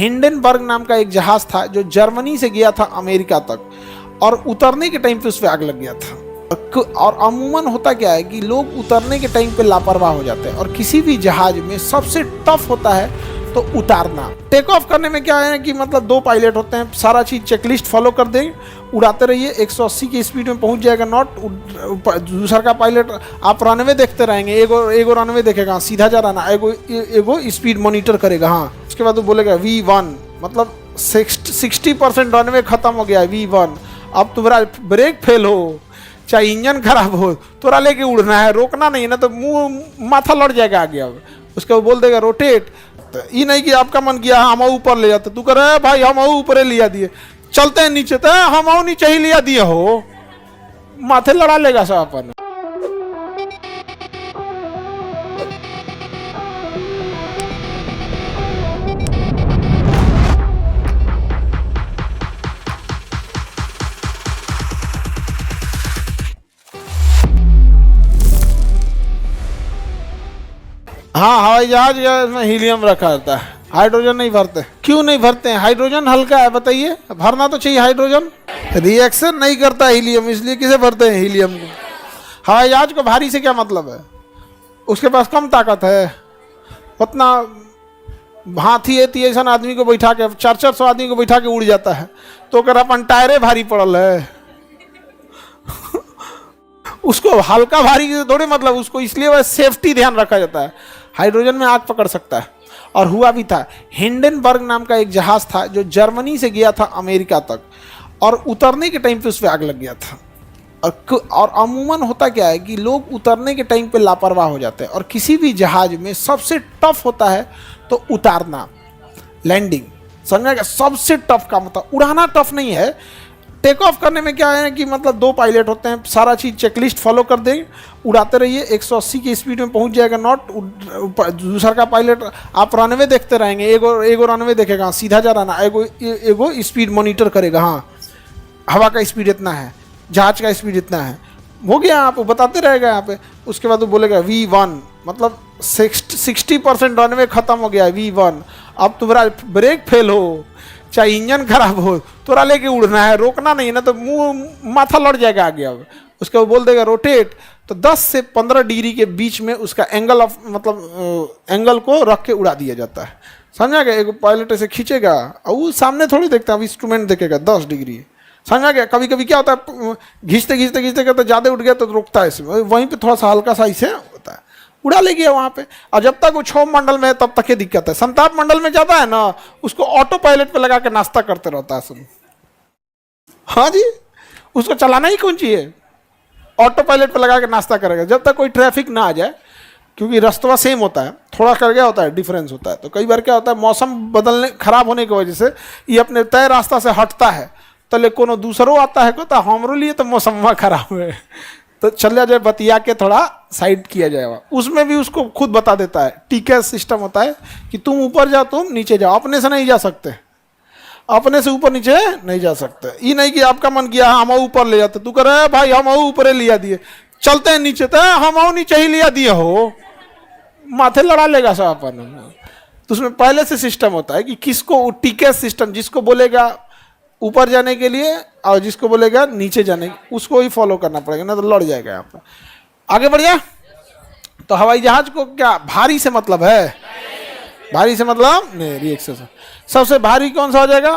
Hindenburg नाम का एक जहाज था जो जर्मनी से गया था अमेरिका तक, और उतरने के टाइम पे उस पर आग लग गया था। और अमूमन होता क्या है कि लोग उतरने के टाइम पे लापरवाह हो जाते हैं, और किसी भी जहाज में सबसे टफ होता है तो उतारना। टेक ऑफ करने में क्या है कि मतलब दो पायलट होते हैं, सारा चीज़ चेकलिस्ट फॉलो कर देंगे, उड़ाते रहिए, 180 की स्पीड में पहुंच जाएगा नॉट। दूसरा का पायलट आप रनवे देखते रहेंगे, एगो रनवे देखेगा सीधा जा रहा ना, एगो स्पीड मॉनिटर करेगा। हाँ, उसके बाद वो बोलेगा V1, मतलब 60% रनवे खत्म हो गया, V1। अब तुम्हारा ब्रेक फेल हो चाहे इंजन खराब हो, तोरा लेके उड़ना है, रोकना नहीं, ना तो मुंह माथा लड़ जाएगा आगे। अब उसके बाद बोल देगा रोटेट। तो ये नहीं कि आपका मन किया हम ऊपर ले जाते, तू कह रहे भाई हम ऊपर लिया दिए, चलते हैं नीचे, तो हम नीचे ही लिया दिए हो, माथे लड़ा लेगा सब अपन। हाँ, हवाई जहाज में हीलियम रखा रहता है, हाइड्रोजन नहीं भरते। क्यों नहीं भरते हैं? हाइड्रोजन हल्का है, बताइए, भरना तो चाहिए हाइड्रोजन। रिएक्शन नहीं करता हीलियम, इसलिए किसे भरते हैं हीलियम को? हवाई जहाज को भारी से क्या मतलब है? उसके पास कम ताकत है, उतना हाथी है ऐसा आदमी को बैठा के 400 आदमी को बैठा के उड़ जाता है, तो कर अपन टायरे भारी पड़ल है। उसको हल्का भारी से थोड़े मतलब, उसको इसलिए वह सेफ्टी ध्यान रखा जाता है। हाइड्रोजन में आग पकड़ सकता है, और हुआ भी था। हिंडनबर्ग नाम का एक जहाज था जो जर्मनी से गया था अमेरिका तक, और उतरने के टाइम पे उस पर आग लग गया था। और अमूमन होता क्या है कि लोग उतरने के टाइम पे लापरवाह हो जाते हैं, और किसी भी जहाज में सबसे टफ होता है तो उतारना, लैंडिंग। समझेगा? सबसे टफ का मतलब उड़ाना टफ नहीं है। टेक ऑफ करने में क्या है कि मतलब दो पायलट होते हैं, सारा चीज़ चेकलिस्ट फॉलो कर देंगे, उड़ाते रहिए, 180 की स्पीड में पहुंच जाएगा नॉट। दूसरा का पायलट आप रनवे देखते रहेंगे, एगो रनवे देखेगा सीधा जा रहा ना, एगो स्पीड मॉनिटर करेगा। हाँ, हवा का स्पीड इतना है, जहाज का स्पीड इतना है, हो गया, आप बताते रहेगा यहाँ पे। उसके बाद वो बोलेगा V1, मतलब 60% रनवे खत्म हो गया, V1। अब तुम्हारा ब्रेक फेल हो चाहे इंजन खराब हो, तोरा लेके उड़ना है, रोकना नहीं, ना तो मुंह माथा लड़ जाएगा आगे। अब उसके बाद बोल देगा रोटेट। तो 10 से 15 डिग्री के बीच में उसका एंगल ऑफ मतलब एंगल को रख के उड़ा दिया जाता है। समझा गया? एक पायलट ऐसे खींचेगा, और वो सामने थोड़ी देखता है, अब इंस्ट्रूमेंट देखेगा 10 डिग्री। समझा गया? कभी कभी क्या होता है, घींचते घींचते घींचते तो ज़्यादा उठ गया तो रोकता है इसमें, वहीं पर थोड़ा सा हल्का सा इसे होता है, उड़ा ले गया वहाँ पे। और जब तक वो क्षोभ मंडल में है तब तक ये दिक्कत है। संताप मंडल में जाता है ना, उसको ऑटो पायलट पे लगा के नाश्ता करते रहता है सब। हाँ जी, उसको चलाना ही कौन चाहिए, ऑटो पायलट पे लगा के नाश्ता करेगा जब तक कोई ट्रैफिक ना आ जाए, क्योंकि रास्ता सेम होता है, थोड़ा कर गया होता है, डिफरेंस होता है। तो कई बार क्या होता है, मौसम बदलने खराब होने की वजह से ये अपने तय रास्ता से हटता है, तो ले कोनो दूसरो आता है, कहता हमरो लिए तो मौसम खराब है, तो चल जाए बतिया के थोड़ा साइड किया जाएगा। उसमें भी उसको खुद बता देता है, टीके सिस्टम होता है कि तुम ऊपर जाओ, तुम नीचे जाओ, अपने से नहीं जा सकते, अपने से ऊपर नीचे नहीं जा सकते। ये नहीं कि आपका मन किया हम ऊपर ले जाते, तू कह रहे भाई हम ऊपर लिया दिए, चलते हैं नीचे, तो हम नीचे ही लिया दिए हो, माथे लड़ा लेगा सब अपन। तो उसमें पहले से सिस्टम होता है कि किसको टीके सिस्टम, जिसको बोलेगा ऊपर जाने के लिए और जिसको बोलेगा नीचे जाने, उसको ही फॉलो करना पड़ेगा, ना तो लड़ जाएगा यहाँ पर। आगे बढ़िया। तो हवाई जहाज को क्या भारी से मतलब है? भारी से मतलब नहीं, रिएक्शन से सबसे भारी कौन सा हो जाएगा?